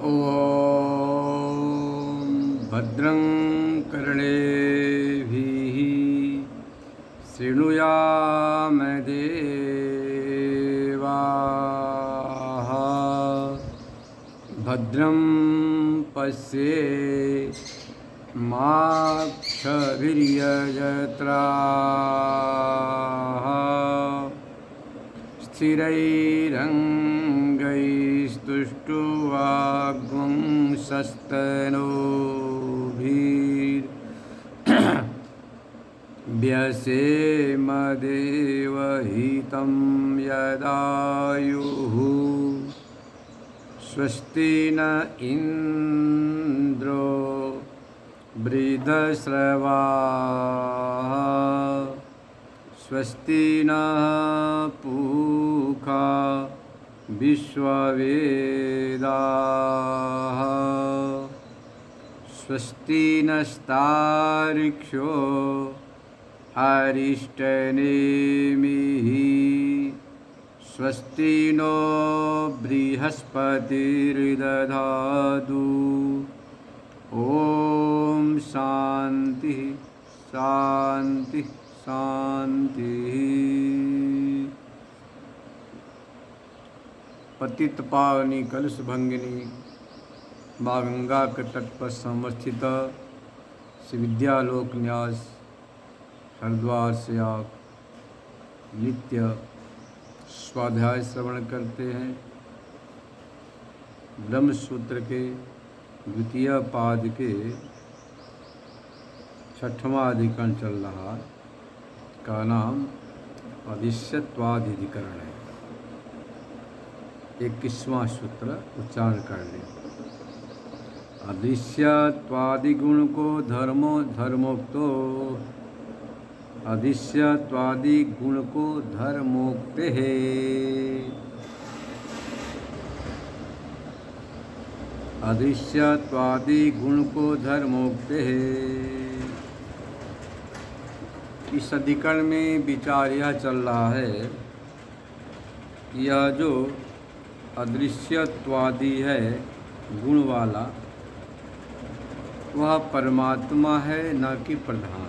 ॐ भद्रं कर्णेभिः शृणुयामदेवाः भद्रं पश्येमाक्षभिर्यजत्राः स्थिरैरङ्गैस्तुष्टुवागुंसस्तनूभिर्व्यसेमदेवहितं यदायुः स्वस्ति न इन्द्रो वृद्धश्रवाः स्वस्ति नः पूषा विश्ववेदाः स्वस्ति नस्तार्क्ष्यो अरिष्टनेमिः स्वस्ति नो बृहस्पतिर्दधातु ॐ शान्ति शान्ति शांति। पतित पावनी कलश भंगिनी माँ गंगा के तट पर समस्थित श्री विद्यालोक न्यास हरिद्वार से आप नित्य स्वाध्याय श्रवण करते हैं। ब्रह्मसूत्र के द्वितीय पाद के छठवां अधिकरण चल रहा है, का नाम अदृश्यत्वाधिकरण है। 21वां सूत्र उच्चारण कर लें। अदृश्यत्वादिगुण को धर्मोक्तो अदृश्यत्वादिगुण को धर्मोक्ते है। अदृश्यत्वादिगुण को धर्मोक्ते है। इस अधिकरण में विचार यह चल रहा है, यह जो अदृश्यत्वादि है गुण वाला, वह परमात्मा है, न कि प्रधान।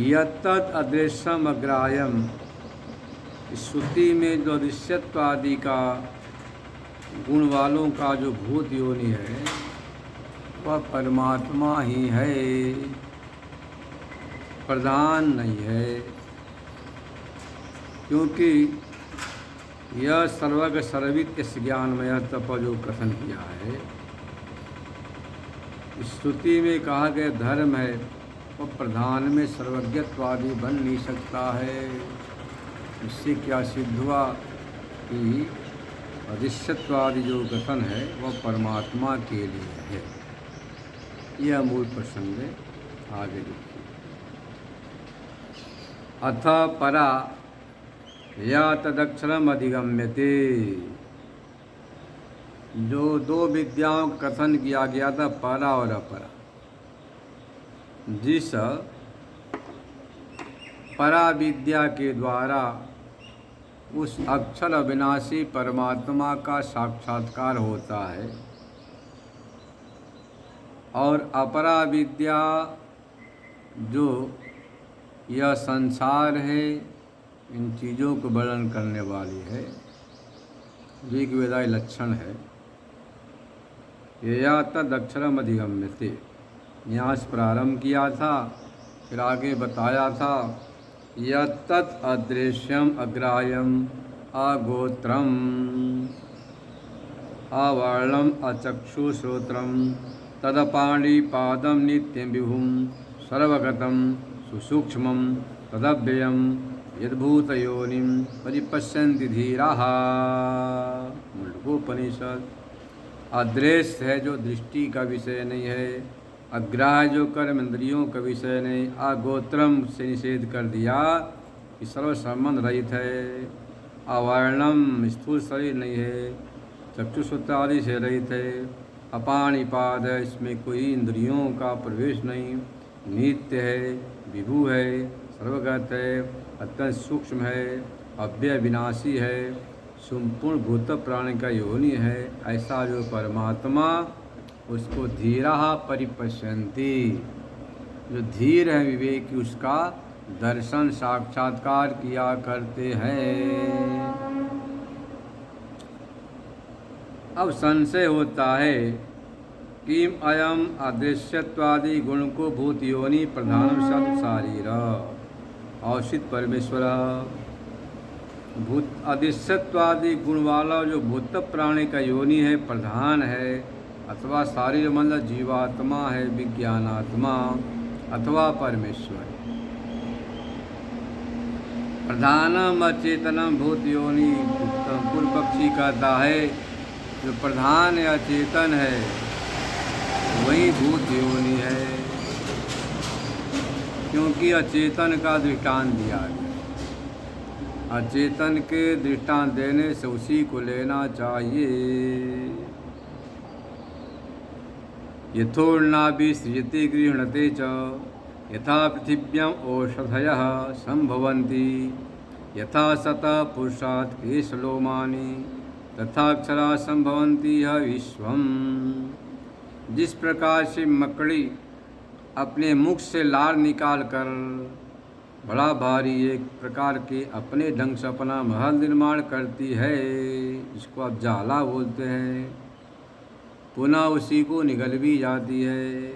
यत्तत् अदृश्यम अग्राह्यम, श्रुति में जो अदृश्यत्वादि का गुण वालों का जो भूत योनि है वह परमात्मा ही है, प्रधान नहीं है। क्योंकि यह सर्वज्ञ सर्वविद इस ज्ञानमय तप जो कथन किया है, स्तुति में कहा गया धर्म है, वह प्रधान में सर्वज्ञत्वादि बन नहीं सकता है। इससे क्या सिद्ध हुआ कि अदृश्यत्वादि जो कथन है वह परमात्मा के लिए है। यह मूल प्रसंग है। आगे देखिए। अथ परा या तदक्षरम अधिगम्यते, जो दो विद्याओं का कथन किया गया था, परा और अपरा। जिस परा विद्या के द्वारा उस अक्षर अविनाशी परमात्मा का साक्षात्कार होता है, और अपरा विद्या जो यह संसार है, इन चीज़ों को वर्णन करने वाली है, ऋग्वेदाय लक्षण है। या तद अक्षरम अधिगम्यते, यहाँ से प्रारंभ किया था, फिर आगे बताया था यत्तत् अदृश्यम अग्राह्यम अगोत्रम अवर्णम अचक्षुश्रोत्रम तदपाणिपादम नित्यं विभुम सर्वगतम सुसूक्ष्मं तदव्ययम यद्भूतयोनिं परिपश्यन्ति धीराः। मुंडकोपनिषद। अदृश्य है जो दृष्टि का विषय नहीं है, अग्राह्य जो कर्म इंद्रियों का विषय नहीं, अगोत्रम से निषेध कर दिया कि सर्व संबंध रहित है, अवर्णम स्थूल शरीर नहीं है, चक्षुश्रोत्र आदि से रहित है, अपाणिपाद है, इसमें कोई इंद्रियों का प्रवेश नहीं, नित्य है, विभु है, सर्वगत है, अत्यंत सूक्ष्म है, अव्यय विनाशी है, संपूर्ण भूत प्राणी का योनि है, ऐसा जो परमात्मा उसको धीरा परिपश्यन्ति, जो धीर है विवेकी उसका दर्शन साक्षात्कार किया करते हैं। अब संशय होता है किम अयम अदृश्यत्वादि गुण को भूत योनि प्रधानम सद शारीर औषित परमेश्वर। भूत अदृश्यत्वादि गुण वाला जो भूत प्राणी का योनि है, प्रधान है, अथवा शारीर मतलब जीवात्मा है, विज्ञानात्मा अथवा परमेश्वर। प्रधानम अचेतनम भूत योनि। पूर्व पक्षी कहता है जो प्रधान या चेतन है वही भूत योनि है, क्योंकि अचेतन का दृष्टांत दिया गया। अचेतन के दृष्टांत देने से उसी को लेना चाहिए। यथोर्नाभि सृजति गृह्णते च यथा पृथिव्याम औषधयः संभवन्ति यथा सतः पुरुषात् केशलोमानि तथा अक्षरा संभवन्ति यह विश्वम। जिस प्रकार से मकड़ी अपने मुख से लार निकाल कर बड़ा भारी एक प्रकार के अपने ढंग से अपना महल निर्माण करती है, जिसको आप जाला बोलते हैं, पुनः उसी को निगल भी जाती है,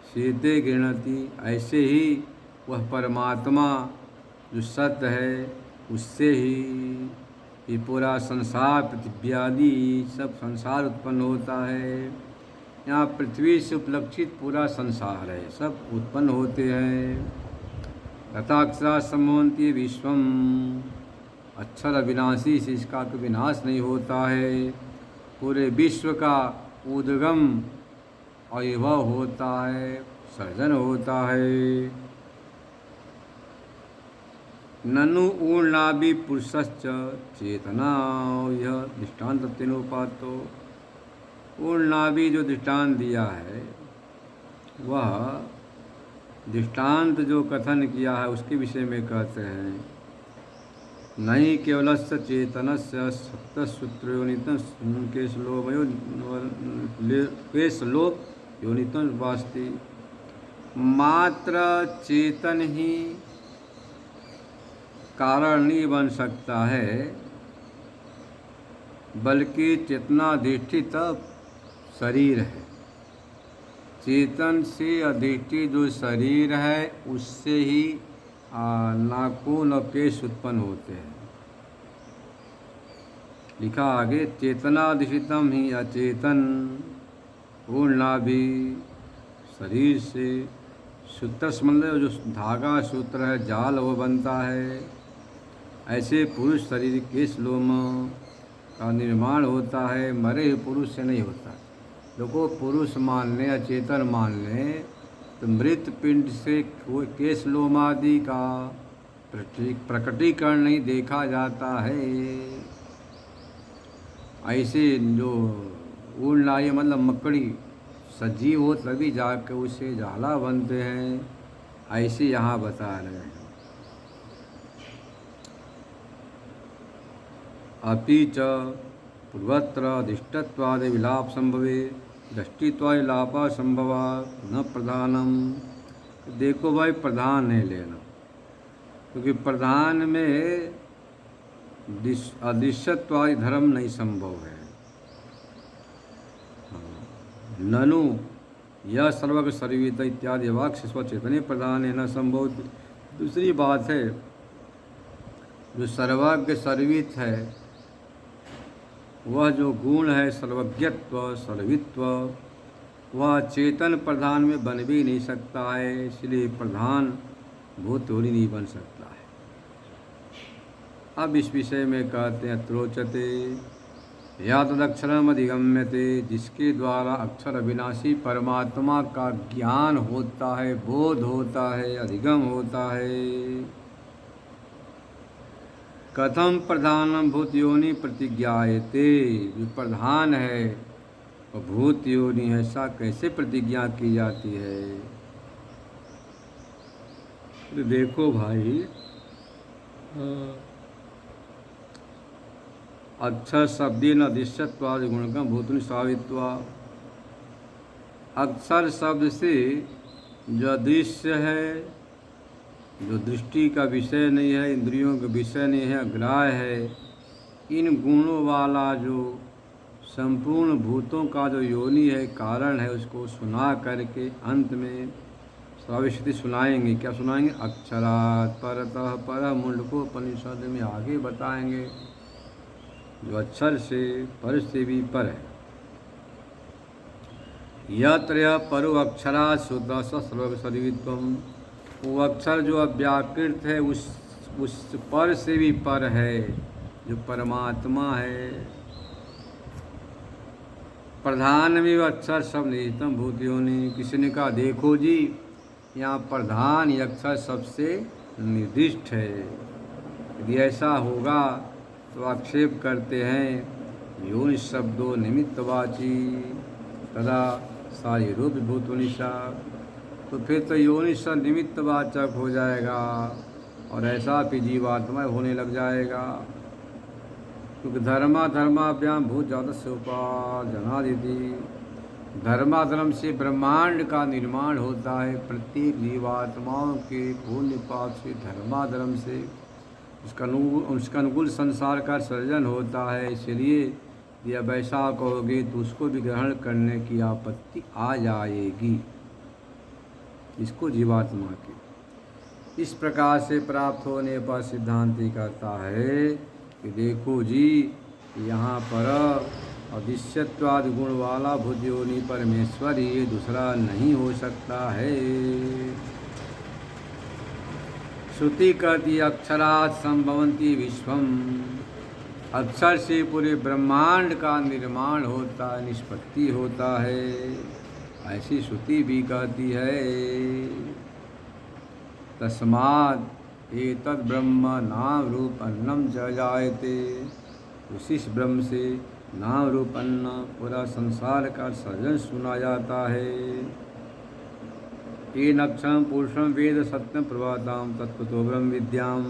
सीते गृह्णति। ऐसे ही वह परमात्मा जो सत्य है उससे ही ये पूरा संसार पृथ्वी आदि सब संसार उत्पन्न होता है। यहाँ पृथ्वी से उपलक्षित पूरा संसार है, सब उत्पन्न होते हैं। तथाक्षरा संभवन्ति विश्वम। अक्षर अविनाशी से इसका तो विनाश नहीं होता है, पूरे विश्व का उद्गम अविभव होता है, सर्जन होता है। ननु ऊर्णाभि पुरुषश्च चेतना। यह दृष्टांत तीनोपातो। ऊर्णाभि जो दृष्टांत दिया है वह दृष्टांत जो कथन किया है उसके विषय में कहते हैं नहीं केवलस्य चेतनस्य सप्तसूत्रयोनितं केशलोप योनितं वास्ति। मात्र चेतन ही कारण नहीं बन सकता है, बल्कि चेतनाधिष्ठित शरीर है। चेतन से अधिष्ठित जो शरीर है उससे ही नाखून और केश उत्पन्न होते हैं। लिखा आगे चेतनाधिष्ठितम ही अचेतन ऊर्णाभि। शरीर से सूत्र मतलब जो धागा सूत्र है, जाल वो बनता है। ऐसे पुरुष शरीर केश लोम का निर्माण होता है, मरे हुए पुरुष से नहीं होता। लोगों पुरुष मान लें या चेतन मान लें तो मृत पिंड से केश लोम आदि का प्रकटीकरण नहीं देखा जाता है। ऐसे जो ऊर्णाय मतलब मकड़ी सजीव हो तभी जाकर उसे जाला बनते हैं, ऐसे यहाँ बता रहे हैं। अपि च पूर्वत्र अधिष्ठत्वादि विलाप संभवे दृष्टित्वादि लापा संभवा न प्रधानम। देखो भाई प्रधान नहीं लेना, क्योंकि प्रधान में अदृश्यत्वादि धर्म नहीं संभव है। ननु यह सर्वग सर्वित इत्यादि वाक्य स्वचेतने प्रधान है न संभव। दूसरी बात है जो सर्वज्ञ सर्वित है वह जो गुण है सर्वज्ञत्व सर्वित्व वह चेतन प्रधान में बन भी नहीं सकता है, इसलिए प्रधान भूत योनि नहीं बन सकता है। अब इस विषय में कहते हैं त्रोचते या तदक्षरम अधिगम्यते। जिसके द्वारा अक्षर अविनाशी परमात्मा का ज्ञान होता है, बोध होता है, अधिगम होता है। कथम प्रधानम भूत योनि प्रतिज्ञायते। जो प्रधान है वह भूत योनि है, ऐसा कैसे प्रतिज्ञा की जाती है। तो देखो भाई अक्षर शब्देन अदृश्यत्वाद गुणकम भूतनि सावित्वा। अक्षर शब्द से जो अदृश्य है, जो दृष्टि का विषय नहीं है, इंद्रियों का विषय नहीं है, अग्राह्य है, इन गुणों वाला जो संपूर्ण भूतों का जो योनि है, कारण है, उसको सुना करके अंत में स्वाविष्टि सुनाएंगे। क्या सुनाएंगे? अक्षरात् परतः पर, मुंडकोपनिषद में आगे बताएंगे, जो अक्षर से पर से भी पर है। यत्र परो अक्षरा शुद्ध सर्वसर्वित्वम, वो अक्षर जो अव्याकृत है उस पर से भी पर है, जो परमात्मा है। प्रधान में अक्षर सब निहितम भूतयोनि। किसी ने कहा देखो जी, यहाँ प्रधान ये अक्षर सबसे निर्दिष्ट है। यदि ऐसा होगा तो आक्षेप करते हैं योनि शब्दों निमित्तवाची तदा सारी रूप भूतनिशा, तो फिर तो योनि शब्द निमित्तवाचक हो जाएगा और ऐसा भी जीवात्मा होने लग जाएगा। क्योंकि धर्माभ्याम भूत जात से उपार्जनादिति, धर्माधर्म से ब्रह्मांड का निर्माण होता है। प्रत्येक जीवात्माओं के पुण्य पाप से, धर्माधर्म से उसका अनुकूल संसार का सृजन होता है। इसलिए यदि वैसा कहोगे तो उसको भी ग्रहण करने की आपत्ति आ जाएगी, इसको जीवात्मा की। इस प्रकार से प्राप्त होने पर सिद्धांति कहता है कि देखो जी, यहाँ पर अदृश्यत्वाद गुण वाला भूतयोनि परमेश्वर, ये दूसरा नहीं हो सकता है। श्रुति कहती अक्षरात् संभवन्ति विश्वम, अक्षर से पूरे ब्रह्मांड का निर्माण होता है, निष्पत्ति होता है, ऐसी श्रुति भी कहती है। तस्मात् एतद् ब्रह्म नाम रूप अन्नम च जायते, उसी ब्रह्म से नाम रूप अन्न पूरा संसार का सृजन सुना जाता है। येन अक्षरम पुरुषम वेद सत्यम प्रभाताम तत्त्वतो ब्रह्म विद्याम,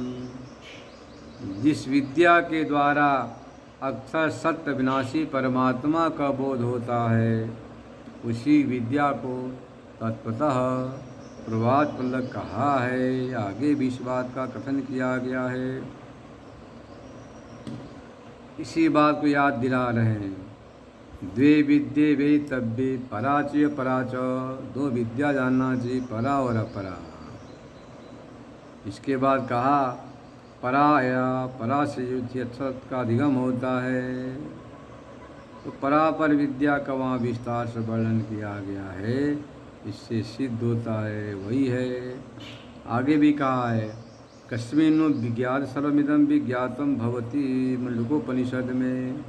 जिस विद्या के द्वारा अक्षर सत्य विनाशी परमात्मा का बोध होता है, उसी विद्या को तत्वतः प्रभात पल्लव कहा है। आगे भी इस बात का कथन किया गया है, इसी बात को याद दिला रहे हैं। द्वे विद्ये वेतव्ये पराच पराच, दो विद्या जानना चाहिए, परा और अपरा। इसके बाद कहा पराया, परा से युद्ध अक्षर का अधिगम होता है, तो परापर विद्या का वहाँ विस्तार से वर्णन किया गया है। इससे सिद्ध होता है वही है। आगे भी कहा है कस्मिन्नु विज्ञात सर्वमिदं विज्ञातम भवति, मुंडकोपनिषद में,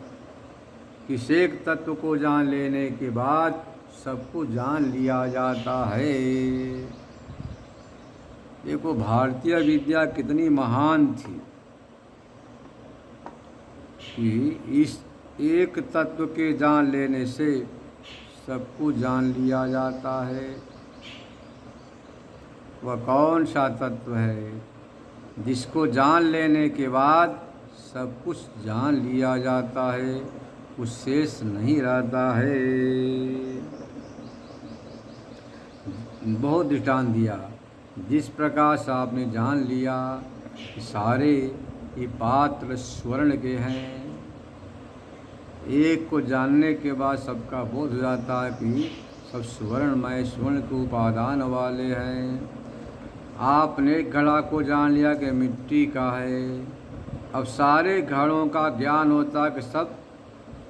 किस एक तत्व को जान लेने के बाद सबको जान लिया जाता है। देखो भारतीय विद्या कितनी महान थी कि इस एक तत्व के जान लेने से सबको जान लिया जाता है। वह कौन सा तत्व है जिसको जान लेने के बाद सब कुछ जान लिया जाता है, कुछ शेष नहीं रहता है। बहुत दृष्टांत दिया, जिस प्रकार से आपने जान लिया कि सारे ये पात्र स्वर्ण के हैं, एक को जानने के बाद सबका बोध हो जाता है कि सब स्वर्णमय, स्वर्ण के उपादान वाले हैं। आपने घड़ा को जान लिया कि मिट्टी का है, अब सारे घड़ों का ज्ञान होता है कि सब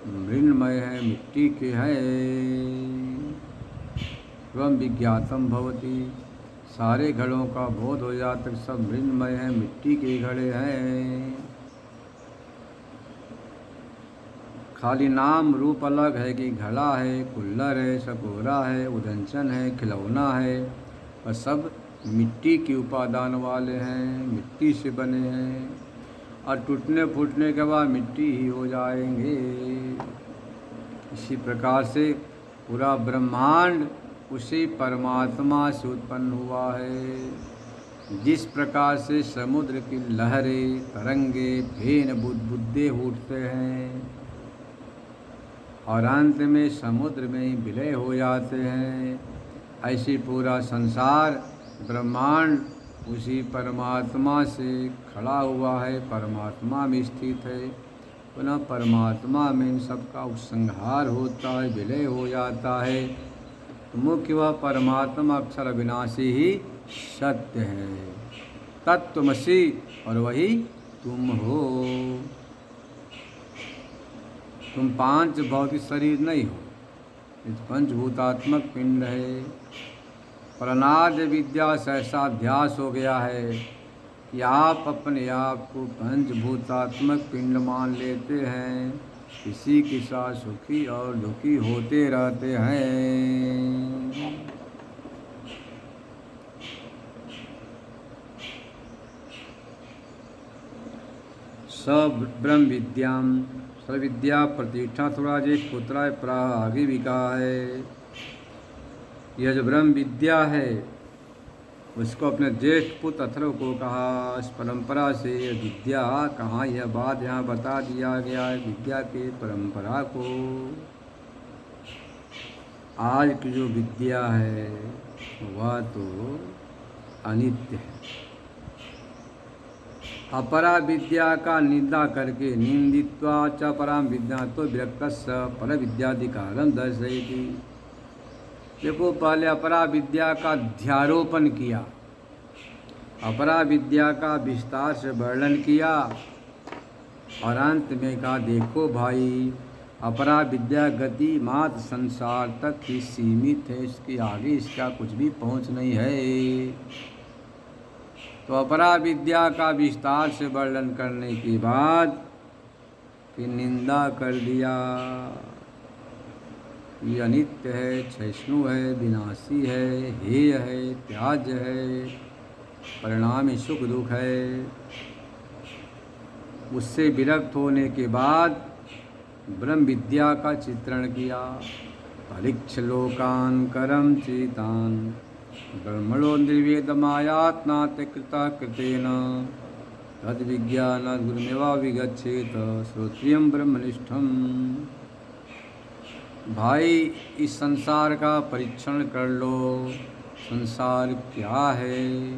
मृण्मय है, मिट्टी के हैं। स्वयं विज्ञातम भवति, सारे घड़ों का बोध हो जाता है सब मृण्मय है, मिट्टी के घड़े हैं। खाली नाम रूप अलग है कि घड़ा है, कुल्लर है, सकोरा है, उदंचन है, खिलौना है, और सब मिट्टी के उपादान वाले हैं, मिट्टी से बने हैं, और टूटने फूटने के बाद मिट्टी ही हो जाएंगे। इसी प्रकार से पूरा ब्रह्मांड उसी परमात्मा से उत्पन्न हुआ है। जिस प्रकार से समुद्र की लहरें तरंगे फेन बुदबुदे उठते हैं और अंत में समुद्र में विलय हो जाते हैं, ऐसे पूरा संसार ब्रह्मांड उसी परमात्मा से खड़ा हुआ है, परमात्मा में स्थित है। पुनः परमात्मा में इन सबका उपसंहार होता है, विलय हो जाता है। मुख्य वह परमात्मा अक्षर अविनाशी ही सत्य है, तत्त्वमसि, और वही तुम हो। तुम पांच भौतिक शरीर नहीं हो, इस पंचभूतात्मक पिंड है। पर अनाद्य विद्या से ऐसा अध्यास हो गया है कि आप अपने आप को पंचभूतात्मक पिंड मान लेते हैं, इसी के साथ सुखी और दुखी होते रहते हैं। सब ब्रह्म विद्याम सर्वविद्या प्रतिष्ठा थोड़ा जे पुत्राय प्राह आगे भी कहा है। यह जो ब्रह्म विद्या है उसको अपने ज्येष्ठ पुत्र अथर्व को कहा। इस परंपरा से यह विद्या कहाँ, यह बात यहाँ बता दिया गया है विद्या के परंपरा को। आज की जो विद्या है वह तो अनित्य है। अपरा विद्या का निंदा करके निंदित्वा च पराम विद्या तो विरक्तस्य पर विद्याधिकारं दर्शयति। देखो, पहले अपरा विद्या का अध्यारोपण किया, अपरा विद्या का विस्तार से वर्णन किया और अंत में कहा देखो भाई, अपरा विद्या गति मात्र संसार तक ही सीमित है, इसके आगे इसका कुछ भी पहुंच नहीं है। तो अपरा विद्या का विस्तार से वर्णन करने के बाद फिर निंदा कर दिया। ये अनित्य है, क्षयिष्णु है, विनाशी है, हेय है, त्याज्य है, परिणाम सुख दुख है। उससे विरक्त होने के बाद ब्रह्म विद्या का चित्रण किया। परीक्ष लोकान करम चेतान ब्रह्मणो निर्वेदमायात्नाते कृता कृतेन तद विज्ञान गुरुमेवा विगच्छेत श्रोत्रियम ब्रह्मनिष्ठम। भाई, इस संसार का परीक्षण कर लो। संसार क्या है?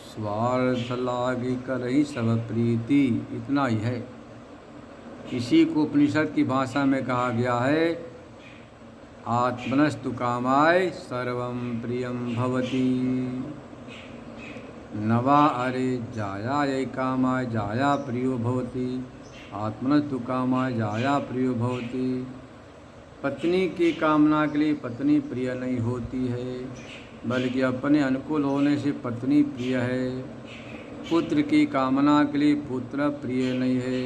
स्वार्थ लागे कर ही सब प्रीति, इतना ही है। इसी को उपनिषद की भाषा में कहा गया है, आत्मनस्तु कामाय सर्वं प्रियं भवति। नवा अरे जाया ये कामाय जाया प्रियो भवति, आत्मनस्तु कामाय जाया प्रियो भवति। पत्नी की कामना के लिए पत्नी प्रिय नहीं होती है, बल्कि अपने अनुकूल होने से पत्नी प्रिय है। पुत्र की कामना के लिए पुत्र प्रिय नहीं है,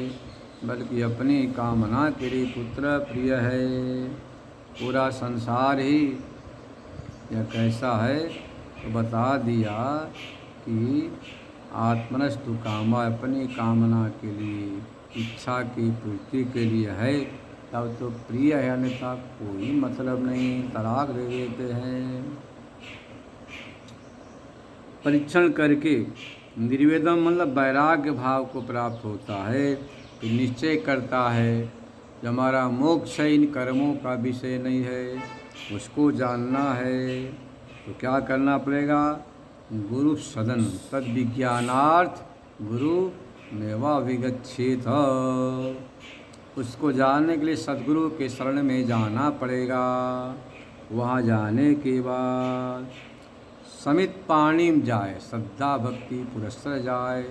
बल्कि अपनी कामना के लिए पुत्र प्रिय है। पूरा संसार ही यह कैसा है तो बता दिया कि आत्मनस्तु कामा, अपनी कामना के लिए, इच्छा की पूर्ति के लिए है, तब तो प्रिय है, अन्यथा कोई मतलब नहीं, तलाक दे देते हैं। परीक्षण करके निर्वेदम मतलब वैराग्य भाव को प्राप्त होता है, तो निश्चय करता है जो हमारा मोक्ष इन कर्मों का विषय नहीं है, उसको जानना है। तो क्या करना पड़ेगा? गुरु सदन तद विज्ञानार्थ गुरु मेवा विगच्छेत। उसको जानने के लिए सद्गुरु के शरण में जाना पड़ेगा। वहाँ जाने के बाद समित पाणिम जाए, श्रद्धा भक्ति पुरस्सर जाए।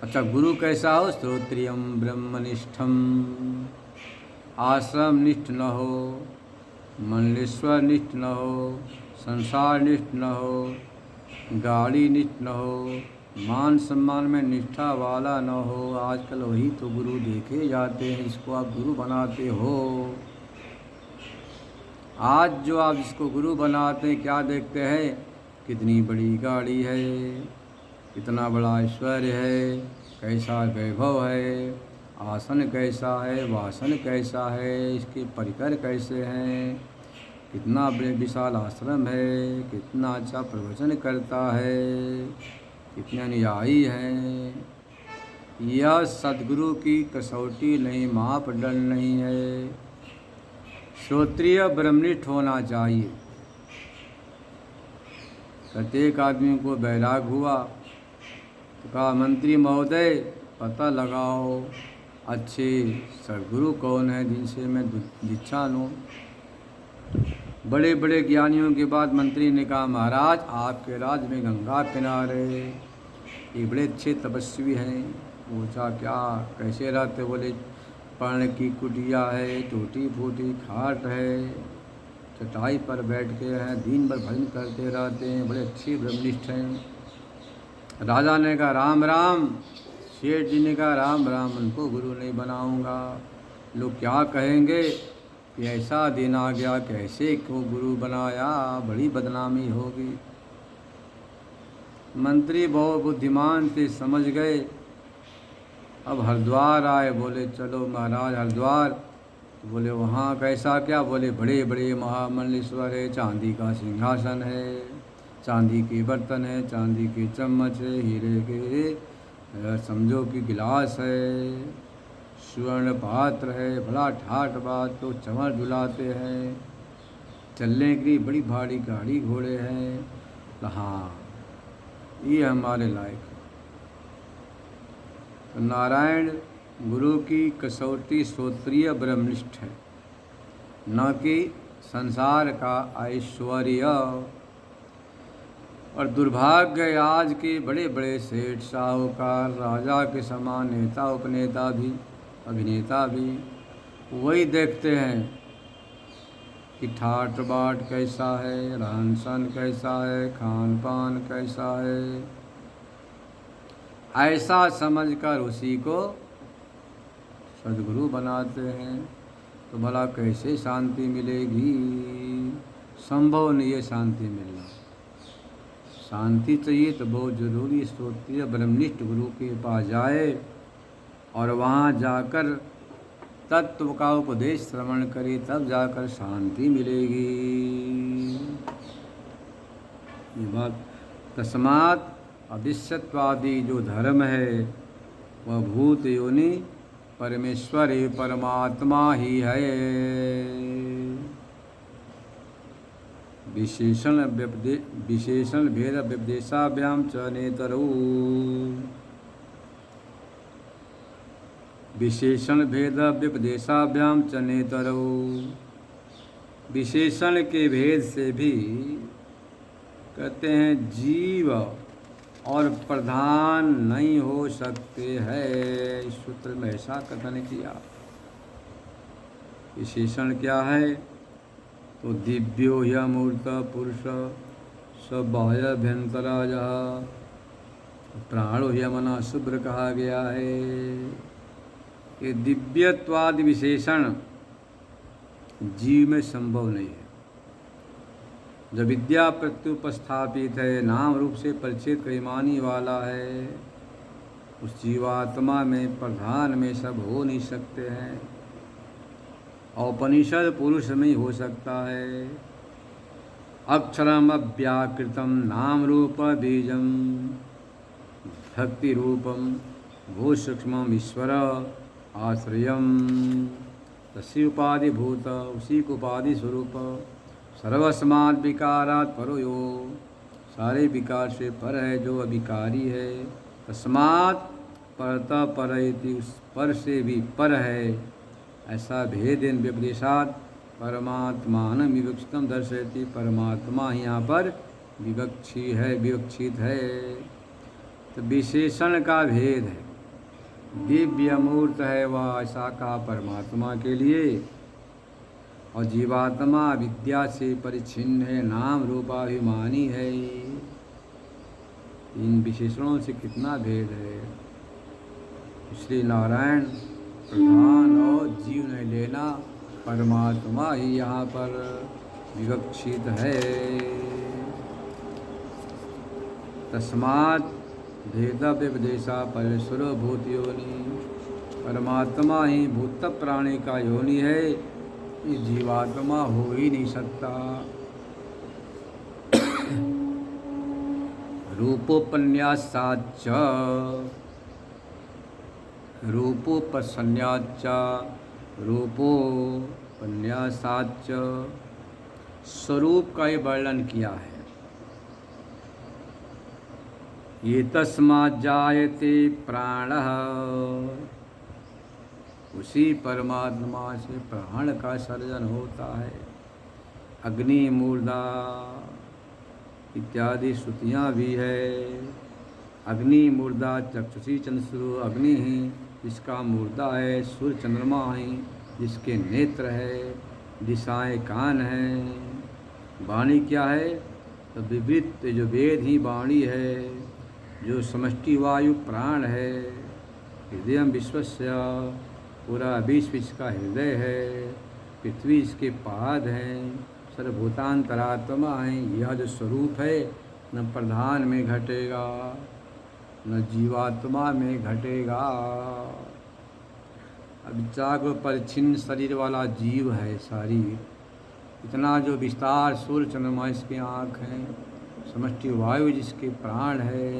अच्छा, गुरु कैसा हो? श्रोत्रियम ब्रह्मनिष्ठम, आश्रम निष्ठ न हो, मंडलेश्वर निष्ठ न हो, संसार निष्ठ न हो, गाड़ी निष्ठ न हो, मान सम्मान में निष्ठा वाला न हो। आजकल वही तो गुरु देखे जाते हैं, इसको आप गुरु बनाते हो। आज जो आप इसको गुरु बनाते हैं, क्या देखते हैं? कितनी बड़ी गाड़ी है, कितना बड़ा ऐश्वर्य है, कैसा वैभव है, आसन कैसा है, वासन कैसा है, इसके परिकर कैसे हैं, कितना विशाल आश्रम है, कितना अच्छा प्रवचन करता है, कितने अनुयायी हैं। यह सद्गुरु की कसौटी नहीं, मापदंड नहीं है। श्रोत्रिय ब्रह्मनिष्ठ होना चाहिए। प्रत्येक आदमी को बैराग हुआ तो कहा, मंत्री महोदय पता लगाओ अच्छे सद्गुरु कौन है जिनसे मैं दीक्षा लूँ। बड़े बड़े ज्ञानियों के बाद मंत्री ने कहा, महाराज आपके राज्य में गंगा किनारे एक बड़े अच्छे तपस्वी हैं। पूछा क्या, कैसे रहते? बोले पर्ण की कुटिया है, टूटी फूटी खाट है, चटाई पर बैठ के हैं, दिन भर भजन करते रहते हैं, बड़े अच्छे ब्रह्मनिष्ठ हैं। राजा ने कहा राम राम। शेठ जी ने कहा राम राम, उनको गुरु नहीं बनाऊंगा। लोग क्या कहेंगे कि ऐसा दिन आ गया, कैसे को गुरु बनाया, बड़ी बदनामी होगी। मंत्री बहुत बुद्धिमान थे, समझ गए। अब हरिद्वार आए, बोले चलो महाराज हरिद्वार। तो बोले वहाँ कैसा क्या? बोले बड़े बड़े महामंडलेश्वर है, चांदी का सिंहासन है, चांदी के बर्तन है, चांदी के चम्मच है, हीरे के समझो कि गिलास है, स्वर्ण पात्र है, बड़ा ठाठ बात, तो चमर झुलाते हैं, चलने के लिए बड़ी भारी गाड़ी घोड़े हैं। तो हाँ ये हमारे लायक है। तो नारायण गुरु की कसौटी श्रोत्रिय ब्रह्मनिष्ठ है, न कि संसार का ऐश्वर्य। और दुर्भाग्य आज के बड़े बड़े सेठ साहूकार, राजा के समान नेता उपनेता भी, अभिनेता भी वही देखते हैं कि ठाट बाट कैसा है, रहन सहन कैसा है, खान पान कैसा है, ऐसा समझकर उसी को सद्गुरु बनाते हैं। तो भला कैसे शांति मिलेगी? संभव नहीं है शांति मिलना। शांति चाहिए तो बहुत जरूरी श्रोत्रिय ब्रह्मनिष्ठ गुरु के पास जाए और वहाँ जाकर तत्व का उपदेश श्रवण करे, तब जाकर शांति मिलेगी। ये बात तस्मात् अविश्यत्वादी जो धर्म है वह भूत योनि परमेश्वर परमात्मा ही है। विशेषण भेद व्यपदेशाभ्याम च नेतरौ। विशेषण भेद व्यपदेशाभ्याम च नेतरौ। विशेषण के भेद से भी कहते हैं जीव और प्रधान नहीं हो सकते हैं। इस सूत्र में ऐसा कथन किया। विशेषण क्या है? तो दिव्यो ह्यमूर्त पुरुष स बाह्यभ्यंतराज, प्राणो ह्यमना शुभ्र कहा गया है। ये दिव्यत्वादि विशेषण जीव में संभव नहीं है। जब विद्या प्रत्युपस्थापित है, नाम रूप से परिचित कईमानी वाला है, उस जीवात्मा में प्रधान में सब हो नहीं सकते हैं। औपनिषद पुरुष में ही हो सकता है। अक्षरम अव्याकृतम नाम रूप बीजम भक्ति रूपम भू सूक्ष्म ईश्वर आश्रयम तस्य उपाधि भूत, उसी को उपाधि स्वरूप। सर्वस्माद् विकारात् परो यो, सारे विकार से पर है जो अविकारी है। तस्मात् परतः पर इति, उस पर से भी पर है। ऐसा भेदेन व्यपदेशात् परमात्मान विवक्षितम दर्शयति। परमात्मा यहाँ पर विवक्षित है। तो विशेषण का भेद है। दिव्य मूर्त है वह, ऐसा कहा परमात्मा के लिए, और जीवात्मा विद्या से परिच्छिन्न है, नाम रूपाभिमानी है। इन विशेषणों से कितना भेद है। इसलिए नारायण प्रधान और जीव नहीं लेना, परमात्मा ही यहाँ पर विवक्षित है। तस्मात् भेद व्यपदेशा परमेश्वर भूत योनि, परमात्मा ही भूत प्राणी का योनि है। ये जीवात्मा हो ही नहीं सकता। रूपोपन्यासाच्च रूपोपसन्याच्च रूपोपन्यासाच्च स्वरूप का ये वर्णन किया है। ये तस्मात् जायते प्राणः, उसी परमात्मा से प्राण का सर्जन होता है। अग्नि मूर्धा इत्यादि श्रुतियाँ भी है। अग्नि मूर्धा चक्षुषी चंद्रसुरु, अग्नि ही जिसका मूर्धा है, सूर्य चंद्रमा ही जिसके नेत्र है, दिशाएं कान हैं। वाणी क्या है? तो विवृत जो वेद ही वाणी है, जो समष्टि वायु प्राण है। हृदय विश्वस्य, पूरा विश्व इसका हृदय है। पृथ्वी इसके पाद हैं। सर्वभूतांतरात्मा हैं। यह जो स्वरूप है न प्रधान में घटेगा न जीवात्मा में घटेगा। अब जाग परिच्छिन्न शरीर वाला जीव है सारी, इतना जो विस्तार सूर्य चंद्रमा इसके आँख हैं, समष्टि वायु जिसके प्राण है,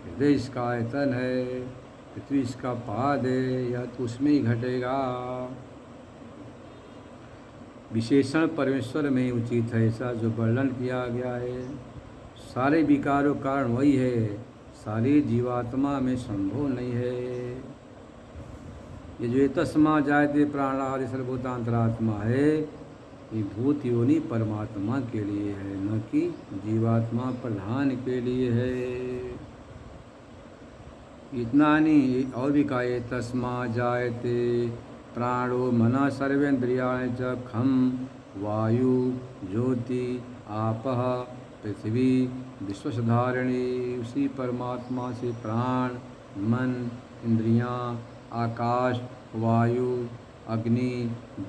हृदय इसका आयतन है, पृथ्वी इसका पाद है, यह तो उसमें ही घटेगा। विशेषण परमेश्वर में ही उचित है, ऐसा जो वर्णन किया गया है। सारे विकारों कारण वही है, सारी जीवात्मा में संभव नहीं है। ये जो तस्मा जायते प्राण आदि सर्वभूतांतरात्मा है, ये भूत योनि परमात्मा के लिए है, न कि जीवात्मा प्रधान के लिए है। इतना नहीं, और भी कहा ये तस्मा जायते प्राणो मना सर्वेन्द्रियाणि च खम वायु ज्योति आपः पृथ्वी विश्वधारिणी। उसी परमात्मा से प्राण, मन, इंद्रियां, आकाश, वायु, अग्नि,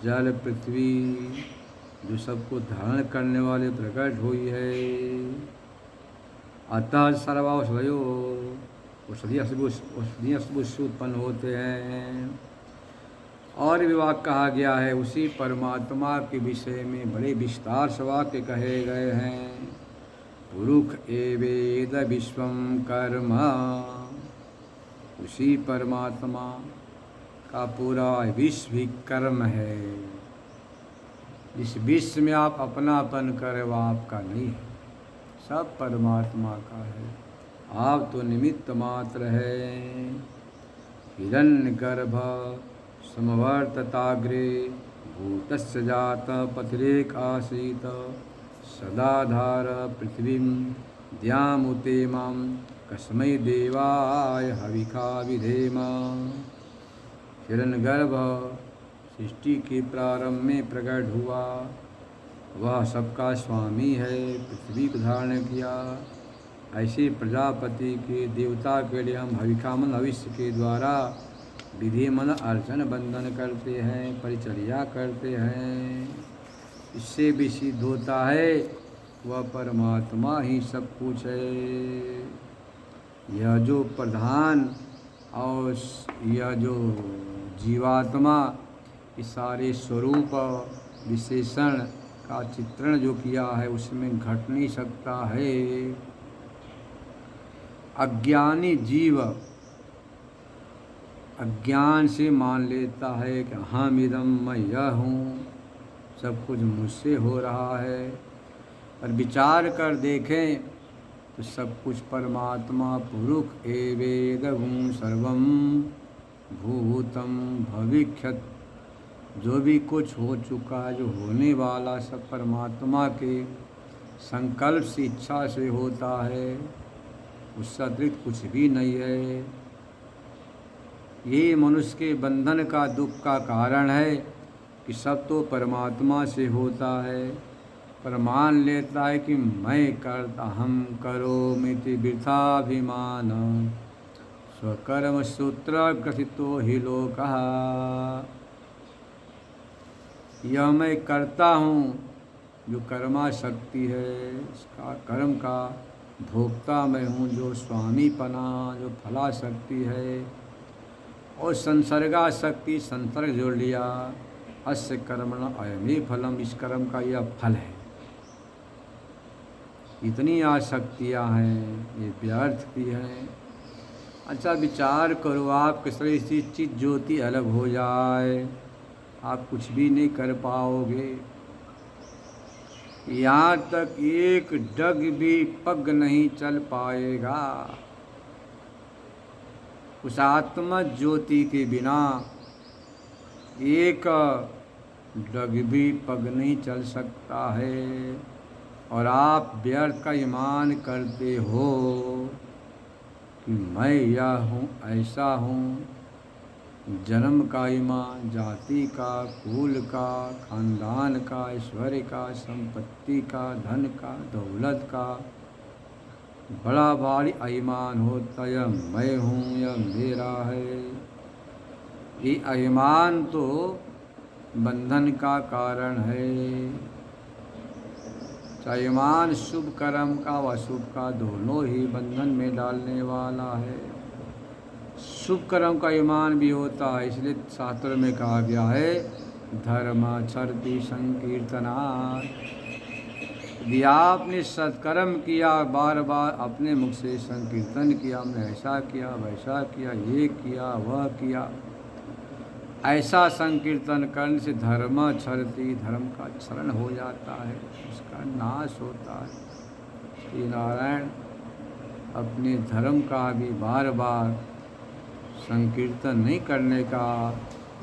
जल, पृथ्वी जो सबको धारण करने वाले प्रकट हुई है। अतः सर्व औषधयो, औषधियाँ से उत्पन्न होते हैं। और विवाक कहा गया है, उसी परमात्मा के विषय में बड़े विस्तार से वाक्य कहे गए हैं। पुरुष एवेद विश्वम कर्म, उसी परमात्मा का पूरा विश्व भी कर्म है। जिस विश्व में आप अपनापन करें वह आपका नहीं है, सब परमात्मा का है, आप तो निमित्त मात्र है। हिरण्यगर्भ समवर्तताग्रे भूतस्य जात पथिरेक आसीत सदाधार पृथ्वीं द्यामुतेमां कस्मै देवाय हविखा विधेम। हिरण्यगर्भ सृष्टि के प्रारंभ में प्रकट हुआ, वह सबका स्वामी है, पृथ्वी को धारण किया। ऐसे प्रजापति के देवता के लिए हम हविखामन भविष्य के द्वारा विधि मन अर्चन बंधन करते हैं, परिचर्या करते हैं। इससे भी सिद्ध होता है वह परमात्मा ही सब कुछ है। यह जो प्रधान और यह जो जीवात्मा, इस सारे स्वरूप विशेषण का चित्रण जो किया है उसमें घट नहीं सकता है। अज्ञानी जीव अज्ञान से मान लेता है कि हम इदम मैं यह हूँ, सब कुछ मुझसे हो रहा है। पर विचार कर देखें तो सब कुछ परमात्मा पुरुष एवेदगुं सर्वं भूतम भविष्यत्, जो भी कुछ हो चुका है, जो होने वाला, सब परमात्मा के संकल्प से, इच्छा से होता है। उससे अतिरिक्त कुछ भी नहीं है। ये मनुष्य के बंधन का, दुख का कारण है कि सब तो परमात्मा से होता है, पर मान लेता है कि मैं करता, हम करोमिति वृथाभिमान स्वकर्म सूत्र ग्रथितो हि लोकः। यह मैं करता हूँ जो कर्मा शक्ति है, इसका कर्म का भोक्ता मैं हूँ, जो स्वामीपना, जो फला शक्ति है, और संसर्गा शक्ति, संसर्ग जोड़ लिया, अस्य कर्मण अयमे फलम, इस कर्म का यह फल है। इतनी आसक्तियाँ हैं, ये व्यर्थ भी हैं। अच्छा विचार करो, आप किस तरह से चित ज्योति अलग हो जाए, आप कुछ भी नहीं कर पाओगे। यहाँ तक एक डग भी पग नहीं चल पाएगा। उस आत्मा ज्योति के बिना एक डग भी पग नहीं चल सकता है। और आप व्यर्थ का ईमान करते हो कि मैं यह हूँ, ऐसा हूँ। जन्म का ईमान, जाति का, कुल का, खानदान का, ऐश्वर्य का, संपत्ति का, धन का, दौलत का बड़ा भारी अभिमान होता, यह मैं हूँ, यह मेरा है। ये अभिमान तो बंधन का कारण है। चाहे ईमान शुभ कर्म का व अशुभ का दोनों ही बंधन में डालने वाला है। शुभ कर्म का ईमान भी होता है, इसलिए शास्त्र में कहा गया है धर्म छर्ति संकीर्तना। यदि आपने सत्कर्म किया, बार बार अपने मुख से संकीर्तन किया, हमने ऐसा किया, वैसा किया, ये किया, वह किया, ऐसा संकीर्तन करने से धर्म छरति, धर्म का क्षरण हो जाता है, उसका नाश होता है। श्री नारायण अपने धर्म का भी बार बार संकीर्तन नहीं करने का,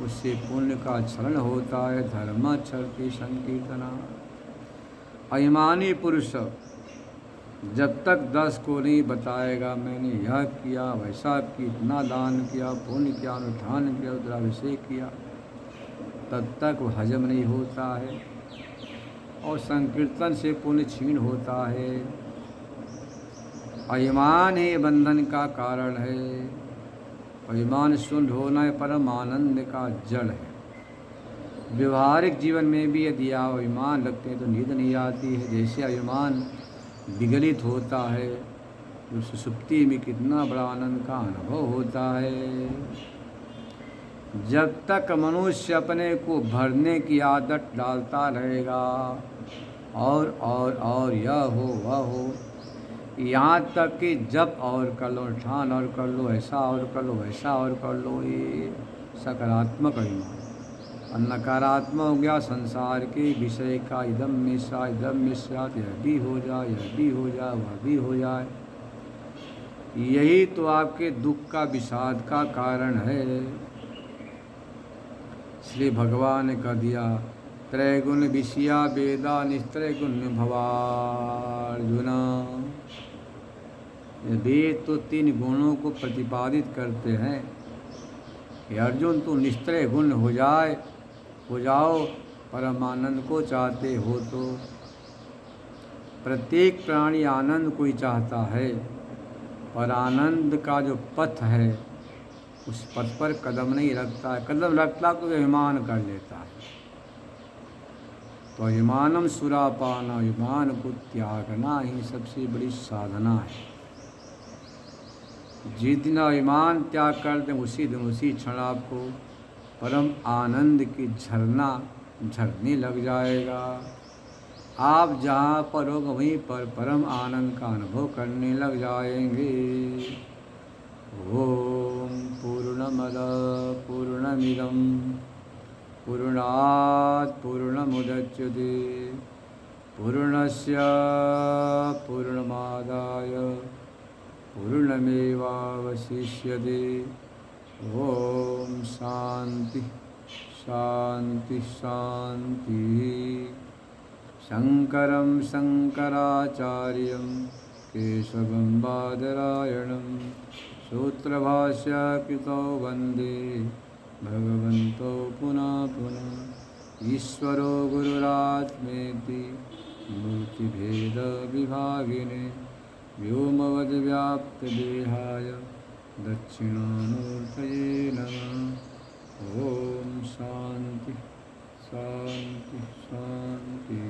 उससे पुण्य का क्षरण होता है। धर्म छरति संकीर्तना। अभिमानी पुरुष जब तक 10 को नहीं बताएगा मैंने यह किया, वैसा किया, इतना दान किया, पुण्य किया, अनुष्ठान किया, रुद्राभिषेक किया, तब तक वो हजम नहीं होता है और संकीर्तन से पुण्य क्षीण होता है। अभिमान ही बंधन का कारण है। अभिमान शून्य होना परम आनंद का जड़ है। व्यवहारिक जीवन में भी यदि आप अभिमान रखते हैं तो नींद नहीं आती है। जैसे अभिमान विगलित होता है, उस सुप्ति में कितना बड़ा आनंद का अनुभव होता है। जब तक मनुष्य अपने को भरने की आदत डालता रहेगा और यह हो वह हो, यहाँ तक कि जब और कर लो, ठान और कर लो, ऐसा और कर लो, वैसा और कर लो, ये सकारात्मक अभिमान। और नकारात्मक हो गया संसार के विषय का, इदम मिश्रा यह भी हो जाए, यह भी हो जाए, वह भी हो जाए। यही तो आपके दुख का, विषाद का कारण है। इसलिए भगवान ने कह दिया त्रैगुण विषया वेदा निस्त्रैगुण भवार्जुन। वेद तो 3 गुणों को प्रतिपादित करते हैं कि अर्जुन तू निस्त्रय गुण हो जाओ, परमानंद को चाहते हो तो। प्रत्येक प्राणी आनंद को ही चाहता है, पर आनंद का जो पथ है उस पथ पर कदम नहीं रखता है। कदम रखता तो अभिमान कर लेता है। तो अभिमानम सुरापान, अभिमान को त्यागना ही सबसे बड़ी साधना है। जिस दिन अभिमान त्याग कर दें उसी दिन, उसी क्षण आपको परम आनंद की झरना झरने लग जाएगा। आप जहाँ पर हो वहीं पर परम आनंद का अनुभव करने लग जाएंगे। ओम पूर्णमद पूर्णमिदं पूर्णात् पूर्णमुदच्यते पूर्णस्य पूर्णमादाय पूर्णमेवावशिष्यते। ओम शांति शांति शांति। शंकरं शंकराचार्यं केशवं बादरायणं सूत्रभाष्य कृतौ वन्दे भगवन्तो पुनः पुनः। ईश्वरो गुरुरात्मेति मूर्तिभेदविभागिने व्योमवद्व्याप्तदेहाय दक्षिणामूर्तये नमः। ओम शांति शांति शांति।